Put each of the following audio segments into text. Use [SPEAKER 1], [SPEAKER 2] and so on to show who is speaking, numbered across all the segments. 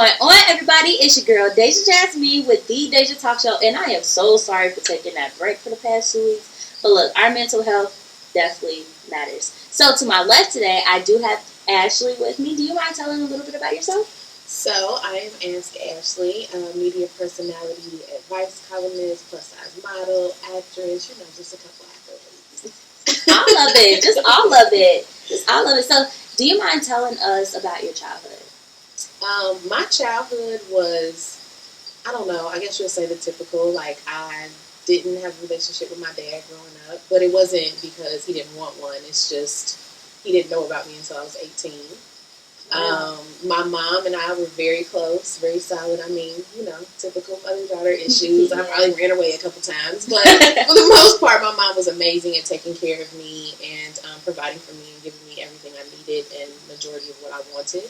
[SPEAKER 1] going on, everybody? It's your girl, Dejea Jasmeen with The Dejea Talk Show, and I am so sorry for taking that break for the past 2 weeks. But look, our mental health definitely matters. So to my left today, I do have Ashlee with me. Do you mind telling a little bit about yourself?
[SPEAKER 2] So, I am Ashlee, a media personality, advice columnist, plus-size model, actress, just a couple accolades.
[SPEAKER 1] All of it. Just all of it. Just all of it. So, do you mind telling us about your childhood?
[SPEAKER 2] My childhood was, I don't know, I guess you'll say the typical, like, I didn't have a relationship with my dad growing up, but it wasn't because he didn't want one. It's just he didn't know about me until I was 18. My mom and I were very close, very solid. I mean, typical mother-daughter issues. I probably ran away a couple times, but for the most part, my mom was amazing at taking care of me and providing for me and giving me everything I needed and majority of what I wanted.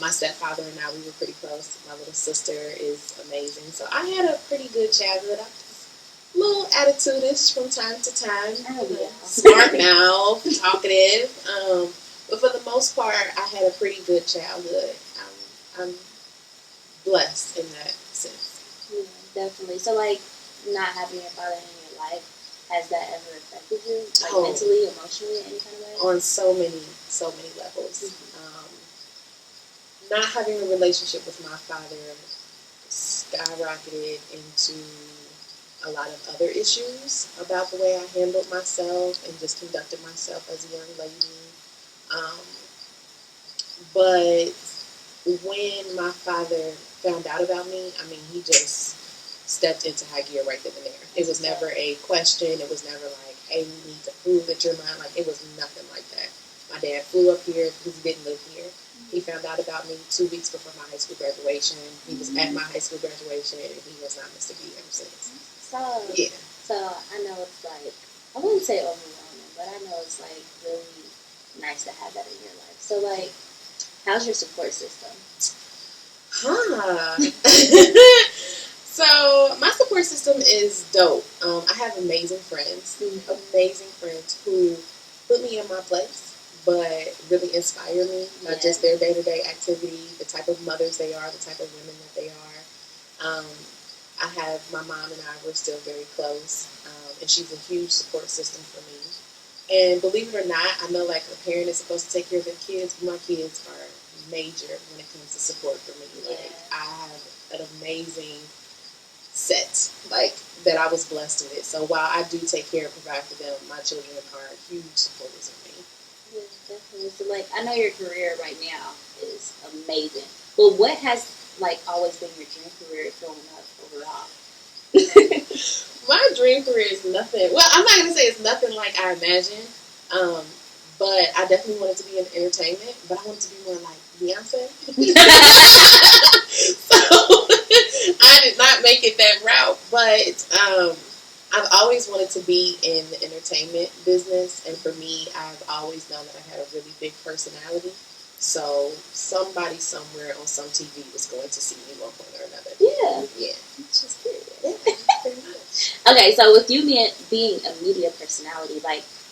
[SPEAKER 2] My stepfather and I, we were pretty close. My little sister is amazing. So I had a pretty good childhood. I was a little attitude-ish from time to time. Smart mouth, talkative. But for the most part, I had a pretty good childhood. I'm blessed in that sense.
[SPEAKER 1] Yeah, definitely. So, not having your father in your life, has that ever affected you? Mentally, emotionally, any kind of way?
[SPEAKER 2] On so many levels. Not having a relationship with my father skyrocketed into a lot of other issues about the way I handled myself and just conducted myself as a young lady. But when my father found out about me, he just stepped into high gear right then and there. It was never a question. It was never like, hey, we need to prove that you're mine. It was nothing like that. My dad flew up here because he didn't live here. He found out about me 2 weeks before my high school graduation. He was at my high school graduation, and he was not Mr. B ever since.
[SPEAKER 1] So I know it's I wouldn't say overwhelming, but I know it's really nice to have that in your life. So how's your support system?
[SPEAKER 2] So my support system is dope. I have amazing friends who put me in my place, but really inspire me, not just their day-to-day activity, the type of mothers they are, the type of women that they are. I have my mom and I, we're still very close, and she's a huge support system for me. And believe it or not, I know a parent is supposed to take care of their kids, but my kids are major when it comes to support for me. I have an amazing set, that I was blessed with. So while I do take care and provide for them, my children are huge supporters of me.
[SPEAKER 1] Yeah, definitely. So I know your career right now is amazing, but what has always been your dream career growing up overall?
[SPEAKER 2] My dream career is nothing. Well, I'm not gonna say it's nothing like I imagined, but I definitely wanted to be in entertainment. But I wanted to be more like Beyonce. So I did not make it that route. But I've always wanted to be in the entertainment business, and for me, I've always known that I had a really big personality. So somebody somewhere on some TV was going to see me one point or another.
[SPEAKER 1] Yeah. It's just curious. Okay, so with you being a media personality,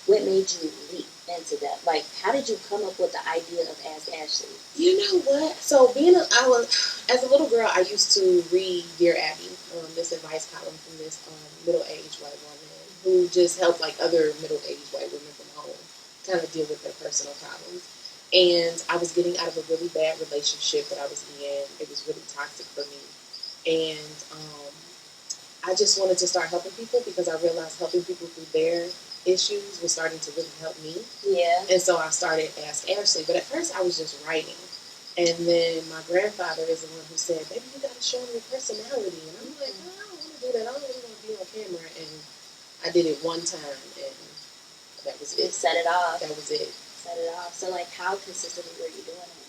[SPEAKER 1] what made you leap into that? How did you come up with the idea of Ask Ashlee?
[SPEAKER 2] You know what? So as a little girl, I used to read Dear Abby, this advice column from this middle-aged white woman who just helped other middle-aged white women from home kind of deal with their personal problems. And I was getting out of a really bad relationship that I was in. It was really toxic for me. And I just wanted to start helping people because I realized helping people through their issues was starting to really help me.
[SPEAKER 1] Yeah.
[SPEAKER 2] And so I started Ask Ashlee. But at first I was just writing. And then my grandfather is the one who said, maybe you got to show them your personality. And I'm like, no, I don't want to do that. I don't really want to be on camera. And I did it one time, and that was it.
[SPEAKER 1] You set it off.
[SPEAKER 2] That was it.
[SPEAKER 1] Set it off. So, how consistently were you doing it?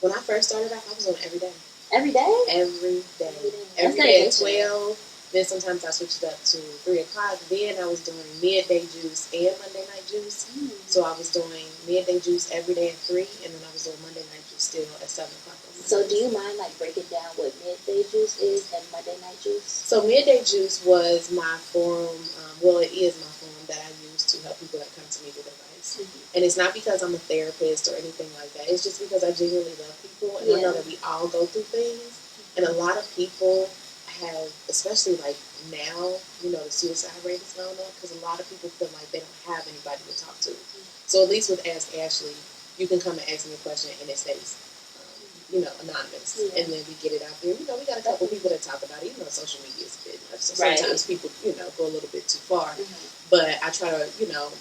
[SPEAKER 2] When I first started out, I was on every day.
[SPEAKER 1] Every day?
[SPEAKER 2] Every day. Every day at 12. Then sometimes I switched it up to 3 o'clock. Then I was doing midday juice and Monday night juice. So I was doing midday juice every day at 3, and then I was doing Monday night juice still at 7 o'clock.
[SPEAKER 1] So do you mind breaking down what midday juice is and Monday night juice?
[SPEAKER 2] So midday juice was my forum. It is my forum that I use to help people that come to me with advice. And it's not because I'm a therapist or anything like that. It's just because I genuinely love people and I know that we all go through things, and a lot of people have, especially like now, you know, the suicide rate is going up because a lot of people feel like they don't have anybody to talk to. So at least with Ask Ashlee, you can come and ask me a question and it stays, you know, anonymous, and then we get it out there. You know, we got a couple people that talk about it, even though social media is a bit much. So sometimes people, you know, go a little bit too far. But I try to, you know,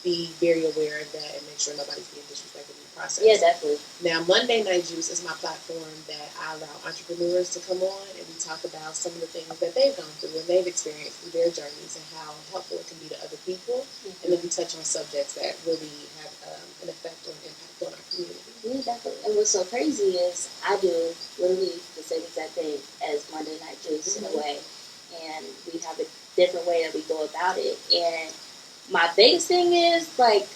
[SPEAKER 2] be very aware of that and make sure nobody's being disrespectful in the process.
[SPEAKER 1] Yeah, definitely.
[SPEAKER 2] Now, Monday Night Juice is my platform that I allow entrepreneurs to come on and we talk about some of the things that they've gone through and they've experienced through their journeys and how helpful it can be to other people. And then we touch on subjects that really have an effect or impact on our community.
[SPEAKER 1] Yeah, definitely. And what's so crazy is I do literally the same exact thing as Monday Night Juice in a way. And we have a different way that we go about it. And my biggest thing is, like,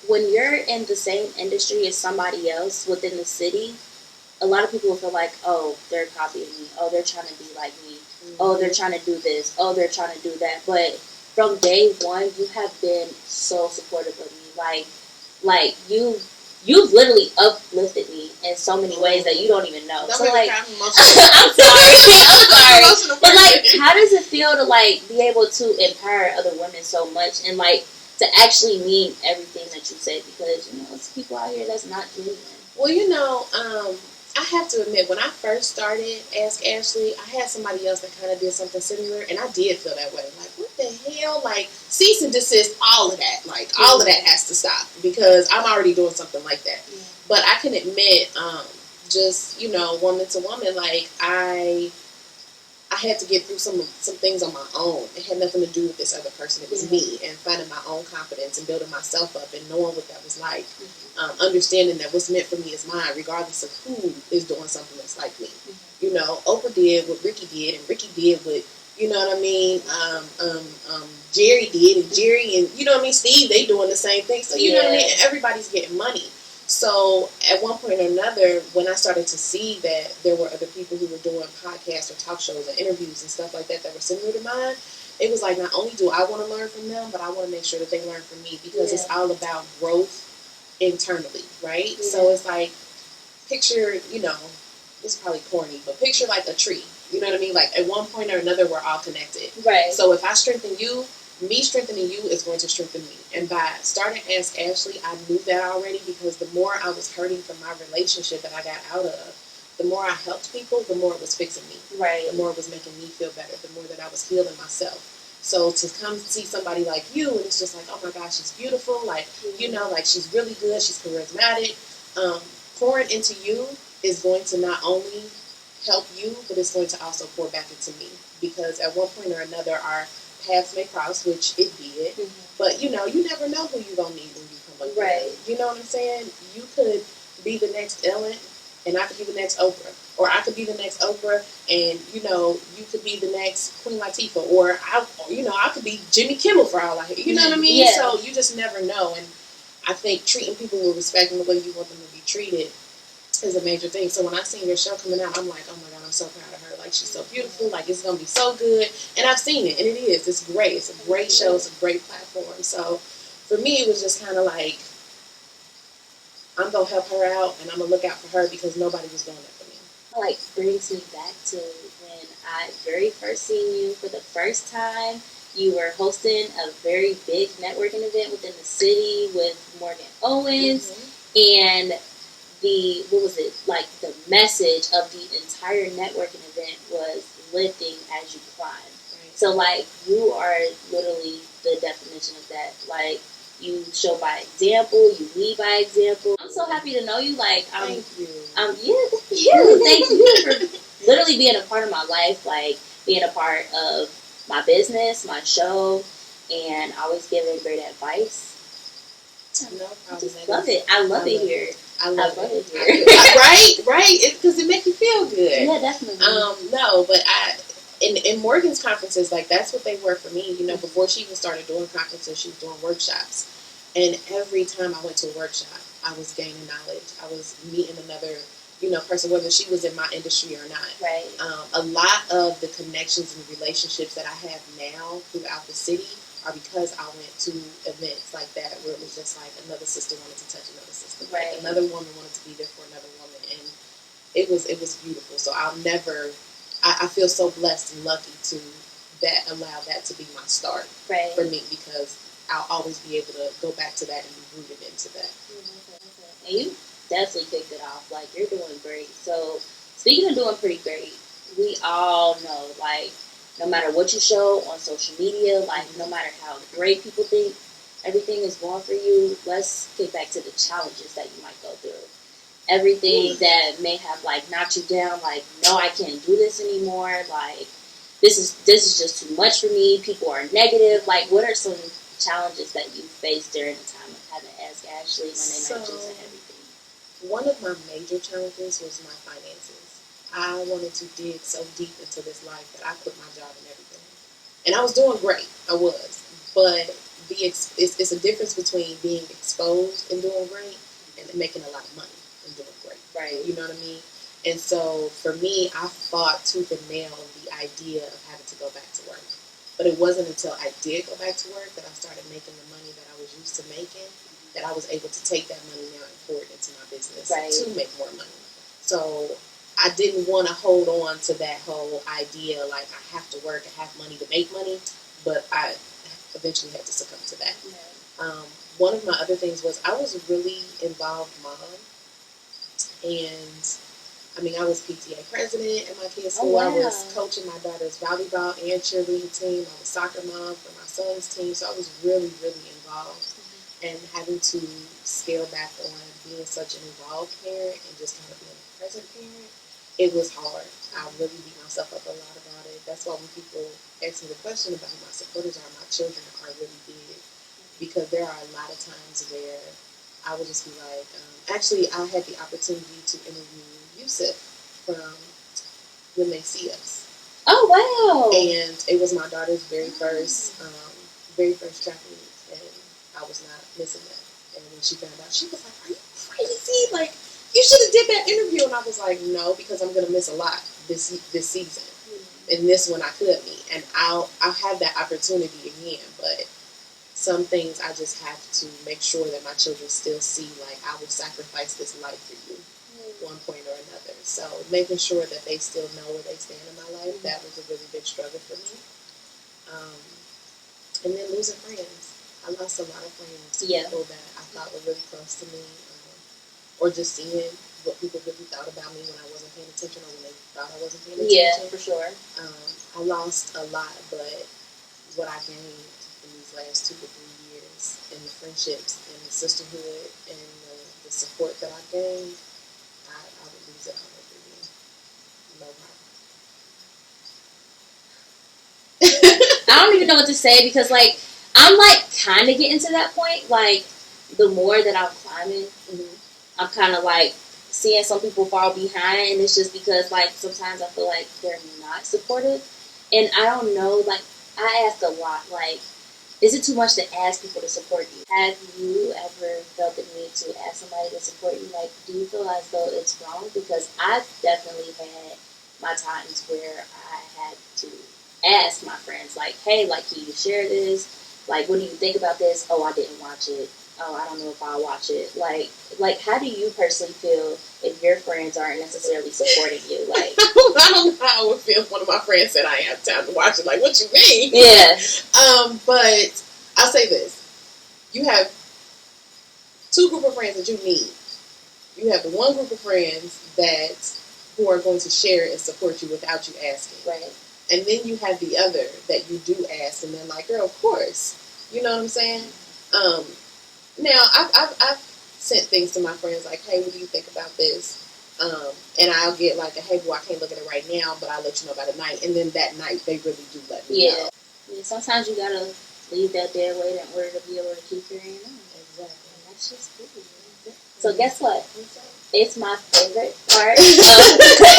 [SPEAKER 1] when you're in the same industry as somebody else within the city, a lot of people will feel like, oh, they're copying me. Oh, they're trying to be like me. Oh, they're trying to do this. Oh, they're trying to do that. But from day one, you have been so supportive of me. Like you've literally uplifted me in so many ways that you don't even know.
[SPEAKER 2] Don't
[SPEAKER 1] so
[SPEAKER 2] make
[SPEAKER 1] like,
[SPEAKER 2] me
[SPEAKER 1] I'm sorry.
[SPEAKER 2] I'm sorry.
[SPEAKER 1] But like, how does it feel to like be able to empower other women so much and like to actually mean everything that you say? Because you know, it's people out here that's not genuine.
[SPEAKER 2] Well, you know, I have to admit, when I first started Ask Ashlee, I had somebody else that kind of did something similar, and I did feel that way. Like, what the hell? Like, cease and desist, all of that. Like, all of that has to stop because I'm already doing something like that. Yeah. But I can admit, just, you know, woman to woman, like, I had to get through some things on my own. It had nothing to do with this other person. It was me, and finding my own confidence and building myself up and knowing what that was like. Understanding that what's meant for me is mine, regardless of who is doing something that's like me. You know, Oprah did what Ricky did, and Ricky did what, you know what I mean, Jerry did, and Jerry and, you know what I mean, Steve, they doing the same thing. So, you know what I mean, and everybody's getting money. So at one point or another, when I started to see that there were other people who were doing podcasts or talk shows or interviews and stuff like that were similar to mine, it was like, not only do I want to learn from them, but I want to make sure that they learn from me, because it's all about growth internally, right? So it's like, picture, you know, this is probably corny, but picture like a tree. You know what I mean? Like, at one point or another, we're all connected.
[SPEAKER 1] Right.
[SPEAKER 2] So if I strengthen you, me strengthening you is going to strengthen me. And by starting Ask Ashlee, I knew that already, because the more I was hurting from my relationship that I got out of, the more I helped people, the more it was fixing me.
[SPEAKER 1] Right.
[SPEAKER 2] The more it was making me feel better, the more that I was healing myself. So to come see somebody like you, and it's just like, oh my gosh, she's beautiful, like, you know, like, she's really good, she's charismatic. Pouring into you is going to not only help you, but it's going to also pour back into me. Because at one point or another, our paths may cross, which it did, but you know, you never know who you're gonna need when you come up.
[SPEAKER 1] Right.
[SPEAKER 2] You know what I'm saying? You could be the next Ellen, and I could be the next Oprah, or I could be the next Oprah, and you know, you could be the next Queen Latifah, or I could be Jimmy Kimmel for all I hear. You know what I mean?
[SPEAKER 1] Yeah.
[SPEAKER 2] So you just never know, and I think treating people with respect and the way you want them to be treated is a major thing. So when I seen your show coming out, I'm like, oh my God, I'm so proud of her. Like, she's so beautiful. Like, it's going to be so good. And I've seen it, and it is. It's great. It's a great show. It's a great platform. So for me, it was just kind of like, I'm going to help her out, and I'm going to look out for her, because nobody was doing that for me.
[SPEAKER 1] Like, brings me back to when I very first seen you for the first time. You were hosting a very big networking event within the city with Morgan Owens, and the message of the entire networking event was lifting as you climb. Right. So like, you are literally the definition of that. Like, you show by example, you lead by example. I'm so happy to know you. Like,
[SPEAKER 2] thank you.
[SPEAKER 1] Thank you for literally being a part of my life, like being a part of my business, my show, and always giving great advice.
[SPEAKER 2] No problem.
[SPEAKER 1] I just love it. I love it here.
[SPEAKER 2] I love it
[SPEAKER 1] here.
[SPEAKER 2] right? Because it makes you feel good.
[SPEAKER 1] Yeah, definitely.
[SPEAKER 2] No, but in Morgan's conferences, like, that's what they were for me. You know, before she even started doing conferences, she was doing workshops. And every time I went to a workshop, I was gaining knowledge. I was meeting another, you know, person, whether she was in my industry or not.
[SPEAKER 1] Right.
[SPEAKER 2] A lot of the connections and relationships that I have now throughout the city are because I went to events like that, where it was just like another sister wanted to touch another sister.
[SPEAKER 1] Right.
[SPEAKER 2] Like, another woman wanted to be there for another woman. And it was beautiful. So I'll never. I feel so blessed and lucky to allow that to be my start for me, because I'll always be able to go back to that and be rooted into that.
[SPEAKER 1] Mm-hmm. And you definitely picked it off. Like, you're doing great. So, speaking of doing pretty great, we all know, like, no matter what you show on social media, like, no matter how great people think everything is going for you, let's get back to the challenges that you might go through. Everything that may have, like, knocked you down, like, no, I can't do this anymore, like, this is just too much for me, people are negative. Like, what are some challenges that you faced during the time of having Ask Ashlee when they mentioned and everything?
[SPEAKER 2] One of my major challenges was my finances. I wanted to dig so deep into this life that I quit my job and everything. And I was doing great. I was. But it's a difference between being exposed and doing great and making a lot of money and doing great.
[SPEAKER 1] Right.
[SPEAKER 2] You know what I mean? And so for me, I fought tooth and nail the idea of having to go back to work. But it wasn't until I did go back to work that I started making the money that I was used to making, that I was able to take that money now and pour it into my business to make more money. So I didn't want to hold on to that whole idea, like I have to work, I have money to make money, but I eventually had to succumb to that. Yeah. One of my other things was I was a really involved mom, and I mean, I was PTA president at my kids' school. I was coaching my daughter's volleyball and cheerleading team. I was soccer mom for my son's team. So I was really, really involved. Mm-hmm. And having to scale back on being such an involved parent and just kind of being a present parent, it was hard. I really beat myself up a lot about it. That's why when people ask me the question about who my supporters are, my children are really big. Because there are a lot of times where I would just be like, actually, I had the opportunity to interview Yusuf from When They See Us.
[SPEAKER 1] Oh, wow.
[SPEAKER 2] And it was my daughter's very first track meet, and I was not missing that. And when she found out, she was like, "Are you crazy? Like, you should have did that interview." And I was like, "No, because I'm going to miss a lot this season. Mm-hmm. And this one I could meet, and I'll have that opportunity again, but some things I just have to make sure that my children still see, like, I will sacrifice this life for you, one point or another. So making sure that they still know where they stand in my life, that was a really big struggle for me. And then losing friends. I lost a lot of friends, people that I thought were really close to me, or just seeing what people really thought about me when I wasn't paying attention, or when they thought I wasn't paying attention.
[SPEAKER 1] Yeah, for sure.
[SPEAKER 2] I lost a lot, but what I gained in these last 2 to 3 years, and the friendships and the sisterhood and the support that I gained, I would lose it all over again. No problem.
[SPEAKER 1] I don't even know what to say, because, like, I'm, like, kind of getting to that point. Like, the more that I'm climbing, I'm kind of, like, seeing some people fall behind, and it's just because, like, sometimes I feel like they're not supportive. And I don't know, like, I ask a lot, like, is it too much to ask people to support you? Have you ever felt the need to ask somebody to support you? Like, do you feel as though it's wrong? Because I've definitely had my times where I had to ask my friends, like, hey, like, can you share this? Like, what do you think about this? Oh, I didn't watch it. Oh, I don't know if I'll watch it. Like, how do you personally feel if your friends aren't necessarily supporting you? Like,
[SPEAKER 2] I don't know how I would feel if one of my friends said I ain't have time to watch it. Like, what you mean?
[SPEAKER 1] Yeah.
[SPEAKER 2] But I'll say this. You have 2 group of friends that you need. You have the one group of friends who are going to share and support you without you asking.
[SPEAKER 1] Right.
[SPEAKER 2] And then you have the other that you do ask, and they're like, girl, of course. You know what I'm saying? Now, I've sent things to my friends like, hey, what do you think about this? And I'll get like hey, well, I can't look at it right now, but I'll let you know by the night. And then that night, they really do let me know.
[SPEAKER 1] Yeah, sometimes you gotta leave that dead weight in order to be able to keep carrying on.
[SPEAKER 2] Exactly.
[SPEAKER 1] And that's just good. So guess what? It's my favorite part of the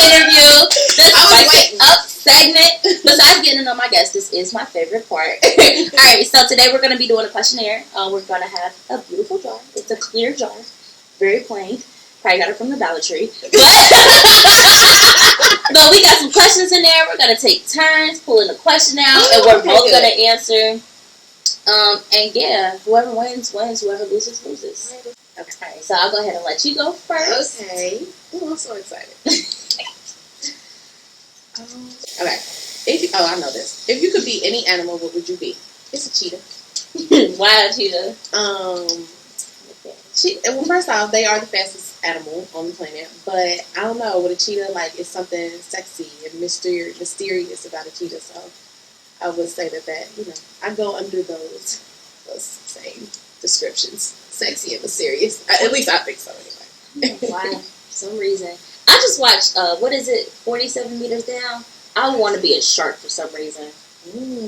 [SPEAKER 1] interview. This spice up segment. Besides getting to know my guests, this is my favorite part. Alright, so today we're going to be doing a questionnaire. We're going to have a beautiful jar. It's a clear jar. Very plain. Probably got it from the Dollar Tree. But we got some questions in there. We're going to take turns pulling the question out. And we're both going to answer. And yeah, whoever wins, wins. Whoever loses, loses.
[SPEAKER 2] Okay.
[SPEAKER 1] So I'll go ahead and let you go first.
[SPEAKER 2] Okay. Oh, I'm so excited. Okay. I know this. If you could be any animal, what would you be? It's a cheetah.
[SPEAKER 1] Why a cheetah?
[SPEAKER 2] Well, first off, they are the fastest animal on the planet. But I don't know, with a cheetah, like, it's something sexy and mysterious about a cheetah. So I would say that I go under those same descriptions, sexy and mysterious. At least I think so, anyway.
[SPEAKER 1] Why? For some reason, I just watched. What is it? 47 meters down. I want to be a shark for some reason.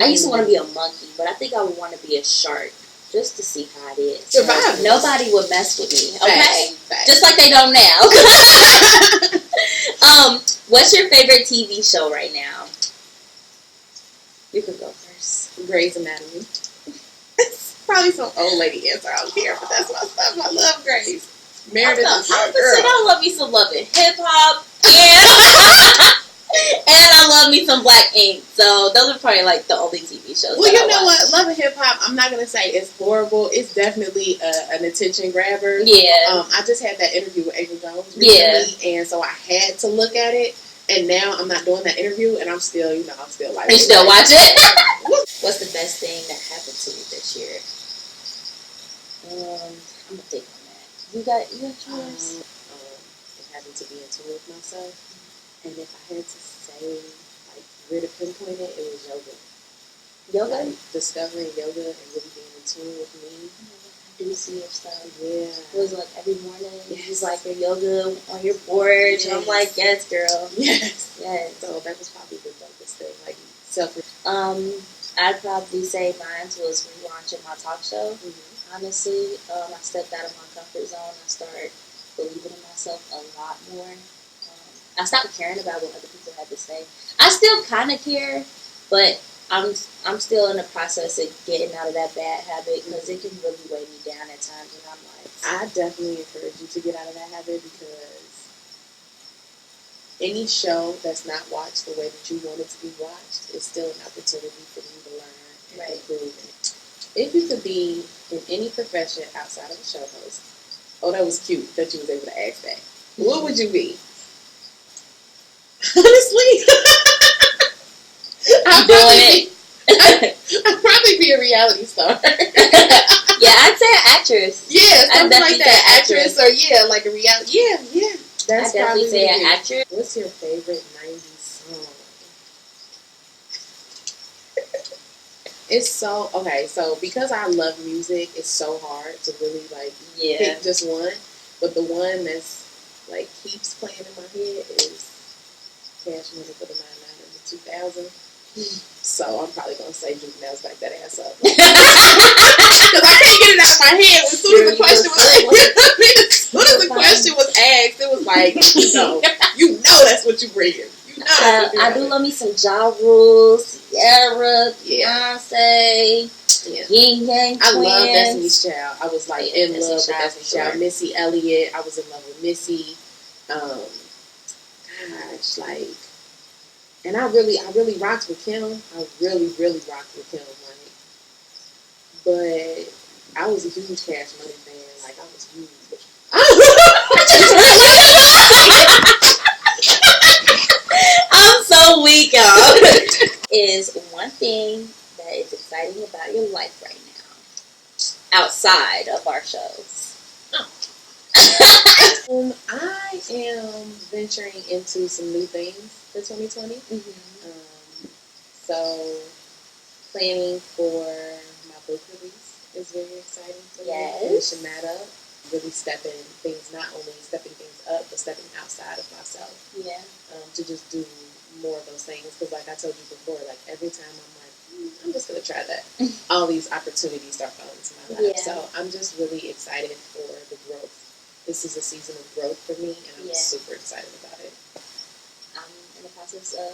[SPEAKER 1] I used to want to be a monkey, but I think I would want to be a shark just to see how it is.
[SPEAKER 2] Survive.
[SPEAKER 1] Nobody would mess with me. Okay,
[SPEAKER 2] Facts.
[SPEAKER 1] Just like they don't now. What's your favorite TV show right now? You can go first.
[SPEAKER 2] Grey's Anatomy. It's probably some old lady answer out here, but that's my stuff. I love Grey's. Meredith is my girl.
[SPEAKER 1] I love me some Love and Hip Hop, and I love me some Black Ink. So those are probably like the only TV shows.
[SPEAKER 2] Well, you know what? Love and Hip Hop, I'm not gonna say it's horrible. It's definitely an attention grabber.
[SPEAKER 1] Yeah.
[SPEAKER 2] I just had that interview with April Jones recently, and so I had to look at it. And now I'm not doing that interview, and I'm still like.
[SPEAKER 1] You still watch it? What's the best thing that happened to you this year? I'm gonna think on that. You got yours?
[SPEAKER 2] It happened to be in tune with myself, and if I had to say, like, where to pinpoint it, it was yoga.
[SPEAKER 1] Yoga?
[SPEAKER 2] Like, discovering yoga and really being in tune with me.
[SPEAKER 1] I do see your stuff.
[SPEAKER 2] Yeah.
[SPEAKER 1] It was like every morning. Yes. It was like your yoga on your board. Yes. And I'm like, yes, girl.
[SPEAKER 2] Yes.
[SPEAKER 1] Yes.
[SPEAKER 2] So that was probably the dopest thing. Like, self.
[SPEAKER 1] I'd probably say mine was relaunching my talk show.
[SPEAKER 2] Mm-hmm.
[SPEAKER 1] Honestly, I stepped out of my comfort zone. I started believing in myself a lot more. I stopped caring about what other people had to say. I still kind of care, but I'm still in the process of getting out of that bad habit because it can really weigh me down at times, and I'm like,
[SPEAKER 2] I definitely encourage you to get out of that habit because any show that's not watched the way that you want it to be watched is still an opportunity for you to learn and improve. If you could be in any profession outside of a show host, that was cute that you was able to ask that. What would you be? Honestly, I'd probably be a reality star.
[SPEAKER 1] Yeah, I'd say an actress.
[SPEAKER 2] Yeah, something like that. Actress or like a reality. Yeah.
[SPEAKER 1] That's I'd definitely say an actress.
[SPEAKER 2] What's your favorite 90s song? It's so okay. So because I love music, it's so hard to really pick just one. But the one that's like keeps playing in my head is Cash Money for the 99 and the 2000. So I'm probably gonna say Juvenile's Back That Ass Up because I can't get it out of my head. As soon as the question was asked, it was like, you know that's what you bringing.
[SPEAKER 1] I do love me some Ja Rule, Sierra, Beyonce, Yin Yang Twins.
[SPEAKER 2] I love Destiny's Child. I was like in love with Destiny's Child. Missy Elliott. I was in love with Missy. And I really rocked with Kim. I really rocked with Kim. But I was a huge Cash Money fan. Like, I was huge.
[SPEAKER 1] I'm so weak, y'all. Is one thing that is exciting about your life right now outside of our shows?
[SPEAKER 2] I am venturing into some new things for 2020. Mm-hmm. So planning for my book release is very exciting for me. Finishing that up. Really stepping things up, but stepping outside of myself. Yeah. To just do more of those things. Because like I told you before, like every time I'm like, I'm just going to try that. All these opportunities start falling into my life. Yeah. So I'm just really excited for the growth. This is a season of growth for me, and I'm super excited about it.
[SPEAKER 1] I'm in the process of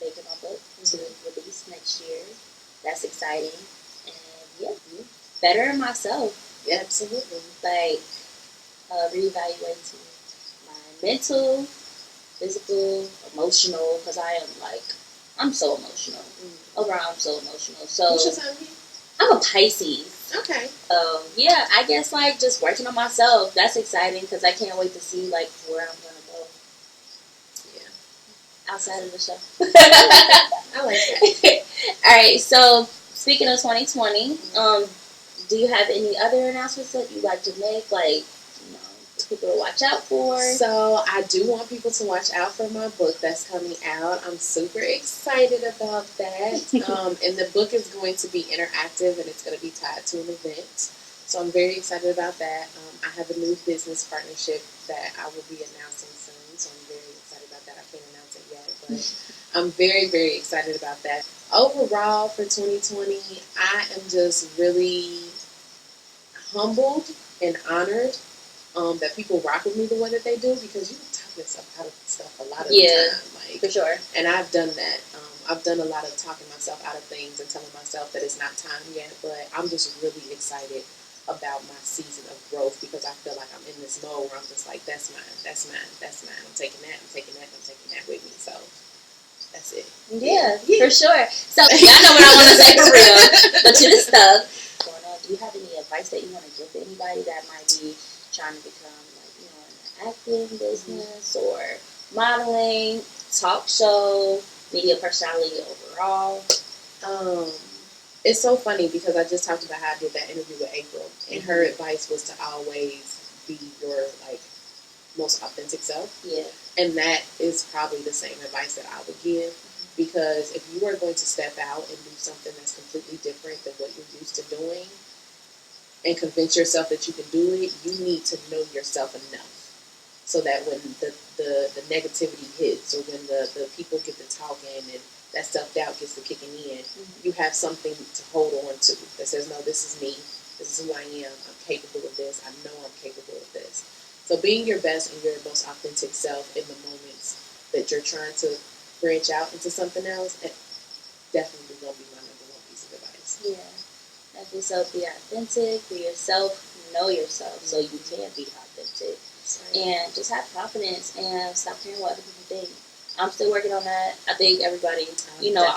[SPEAKER 1] making my book to release next year. That's exciting. And bettering myself.
[SPEAKER 2] Yeah, absolutely.
[SPEAKER 1] Like, reevaluating my mental, physical, emotional, because I'm so emotional. Overall, I'm so emotional. So,
[SPEAKER 2] what's your sign?
[SPEAKER 1] I'm a Pisces.
[SPEAKER 2] Okay.
[SPEAKER 1] Yeah, I guess like just working on myself. That's exciting because I can't wait to see like where I'm gonna go.
[SPEAKER 2] Yeah.
[SPEAKER 1] Outside of the show.
[SPEAKER 2] I like that.
[SPEAKER 1] All right. So speaking of 2020, do you have any other announcements that you'd like to make? Like, for people to watch out for?
[SPEAKER 2] So I do want people to watch out for my book that's coming out. I'm super excited about that. And the book is going to be interactive and it's going to be tied to an event. So I'm very excited about that. I have a new business partnership that I will be announcing soon. So I'm very excited about that. I can't announce it yet, but I'm very, very excited about that. Overall, for 2020, I am just really humbled and honored that people rock with me the way that they do, because you talk yourself out of stuff a lot of the time. Like,
[SPEAKER 1] for sure.
[SPEAKER 2] And I've done that. I've done a lot of talking myself out of things and telling myself that it's not time yet, but I'm just really excited about my season of growth, because I feel like I'm in this mode where I'm just like, that's mine, that's mine, that's mine. I'm taking that, I'm taking that, I'm taking that with me. So that's it.
[SPEAKER 1] Yeah, for sure. So y'all know what I want to say for real, but to this stuff. Do you have any advice that you want to give to anybody that might be trying to become, like, in the acting business or modeling, talk show, media personality overall?
[SPEAKER 2] It's so funny because I just talked about how I did that interview with April, and her advice was to always be your most authentic self.
[SPEAKER 1] Yeah.
[SPEAKER 2] And that is probably the same advice that I would give, because if you are going to step out and do something that's completely different than what you're used to doing, and convince yourself that you can do it, you need to know yourself enough so that when the negativity hits, or when the people get to talking and that self-doubt gets to kicking in, you have something to hold on to that says, no, this is me, this is who I am, I'm capable of this, I know I'm capable of this. So being your best and your most authentic self in the moments that you're trying to branch out into something else, definitely going to be my number one piece of advice.
[SPEAKER 1] Yeah. Have yourself, be authentic, be yourself, know yourself, so you can be authentic. And just have confidence and stop caring what other people think. I'm still working on that. I think everybody,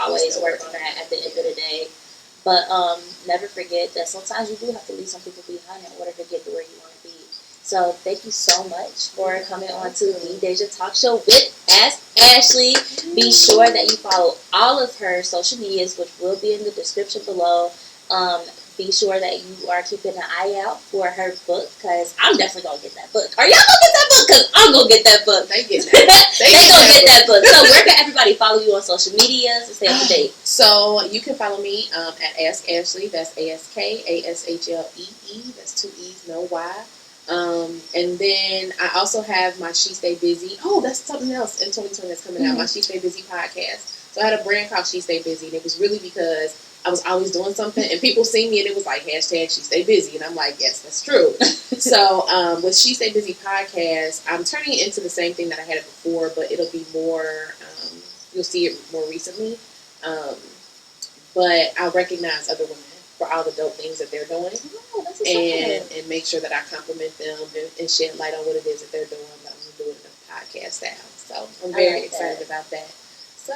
[SPEAKER 1] always work on that at the end of the day. But never forget that sometimes you do have to leave some people behind in order to get to where you want to be. So thank you so much for coming on to the Deja Talk Show with Ashlee. Be sure that you follow all of her social medias, which will be in the description below. Be sure that you are keeping an eye out for her book, because I'm definitely going to get that book. Are y'all going to get that book? Because I'm going to get that book.
[SPEAKER 2] They get that.
[SPEAKER 1] They going to get that book. So where can everybody follow you on social media to stay up to date?
[SPEAKER 2] So you can follow me at Ask Ashlee. That's AskAshlee. That's 2 E's, no Y. And then I also have my She Stay Busy. Oh, that's something else in 2020 that's coming out. My She Stay Busy podcast. So I had a brand called She Stay Busy, and it was really because I was always doing something, and people see me, and it was like hashtag She Stay Busy, and I'm like, yes, that's true. So with She Stay Busy podcast, I'm turning it into the same thing that I had it before, but it'll be more. You'll see it more recently. But I recognize other women for all the dope things that they're doing, and make sure that I compliment them and shed light on what it is that they're doing. But I'm gonna do it in a podcast style, so I'm very excited about that. So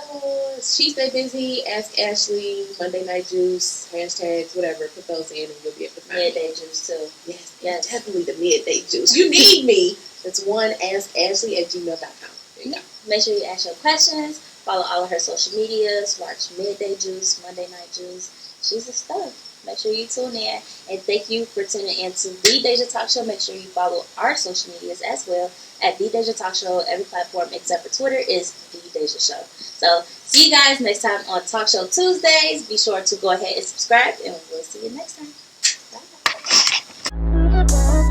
[SPEAKER 2] She Stay Busy, Ask Ashlee, Monday Night Juice, hashtags, whatever. Put those in, and you'll be able to find
[SPEAKER 1] Midday Juice too.
[SPEAKER 2] Yes, definitely the Midday Juice. You need me. It's AskAshlee@gmail.com. There you go.
[SPEAKER 1] Make sure you ask your questions. Follow all of her social medias. Watch Midday Juice, Monday Night Juice. She's a star. Make sure you tune in. And thank you for tuning in to The Deja Talk Show. Make sure you follow our social medias as well at The Deja Talk Show. Every platform except for Twitter is The Deja Show. So see you guys next time on Talk Show Tuesdays. Be sure to go ahead and subscribe, and we'll see you next time. Bye.